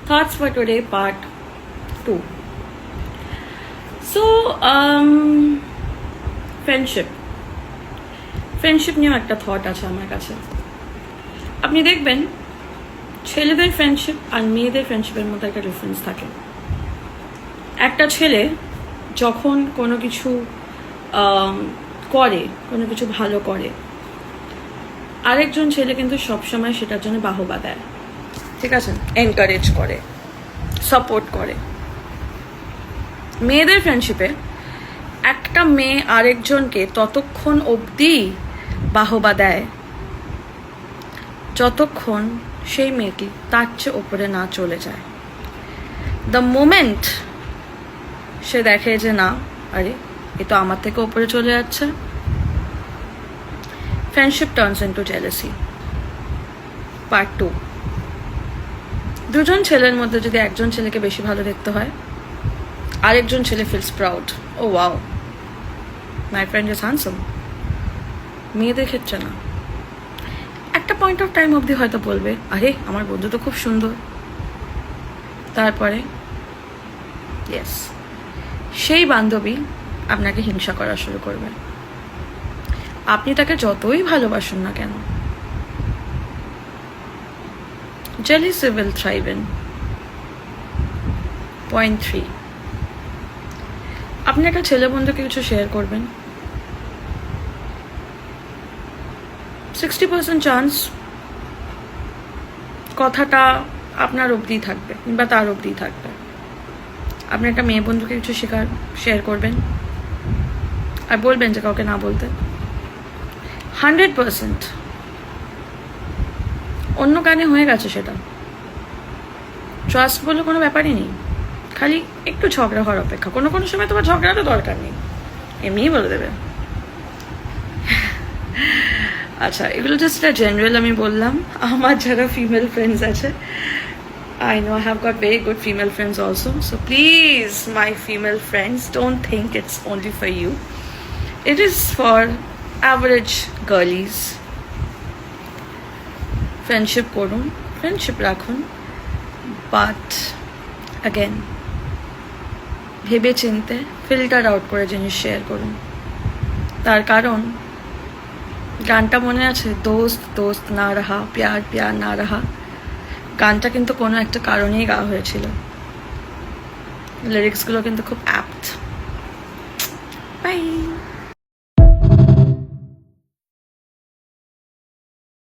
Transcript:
thoughts for today, part 2. So, friendship নিয়েও একটা thought আছে আমার কাছে। আপনি দেখবেন ছেলেদের ফ্রেন্ডশিপ আর মেয়েদের ফ্রেন্ডশিপের মধ্যে একটা ডিফারেন্স থাকে। একটা ছেলে যখন কোনো কিছু করে, কোনো কিছু ভালো করে, আরেকজন ছেলে কিন্তু সবসময় সেটার জন্য বাহবা দেয়, ঠিক আছে, এনকারেজ করে, সাপোর্ট করে। মেয়েদের ফ্রেন্ডশিপে একটা মেয়ে আরেকজনকে ততক্ষণ অবধি বাহবা দেয় যতক্ষণ সেই মেয়েটি তার চেয়ে ওপরে না চলে যায়। দ্য মোমেন্ট সে দেখে যে না, আরে এ তো আমার থেকে ওপরে চলে যাচ্ছে, friendship turns into jealousy. Part 2। দুজন ছেলের মধ্যে যদি একজন ছেলেকে বেশি ভালো দেখতে হয়, আরেকজন ছেলে feels proud, oh wow my friend is handsome. মেয়েদের ক্ষেত্রে না, একটা পয়েন্ট অফ টাইম অবধি হয়তো বলবে আরে আমার বন্ধু তো খুব সুন্দর, তারপরে ইয়েস সেই বান্ধবী আপনাকে হিংসা করা শুরু করবে। আপনি তাকে যতই ভালোবাসুন না কেন, jealousy will thrive in. Point 3. আপনি একটা ছেলে বন্ধুকে কিছু শেয়ার করবেন, 60% চান্স কথাটা আপনার অবধি থাকবে কিংবা তার অবধি থাকবে। আপনি একটা মেয়ে বন্ধুকে কিছু শেয়ার করবেন আর বলবেন যে কাউকে না বলতে, 100% অন্য কানে হয়ে গেছে সেটা। ট্রাস্ট বলে কোনো ব্যাপারই নেই, খালি একটু ঝগড়া হওয়ার অপেক্ষা। কোনো কোনো সময় তোমার ঝগড়াটা দরকার নেই, এমনিই বলে দেবে। আচ্ছা, এগুলো জাস্ট একটা জেনারেল আমি বললাম। আমার যারা ফিমেল ফ্রেন্ডস আছে, I know I have got very good female friends also. So please, my female friends, don't think it's only for you. It is for average girlies. Friendship করুন, friendship রাখুন, but again ভেবে চিনতে filter out করে জিনিস share করুন। তার কারণ গানটা মনে আছে, দোস্ত দোস্ত না রাহা, প্যার প্যার না রাহা, গানটা কিন্তু কোনো একটা কারণেই গাওয়া হয়েছিল। লিরিক্সগুলো কিন্তু খুব অ্যাপ্ট। বাই।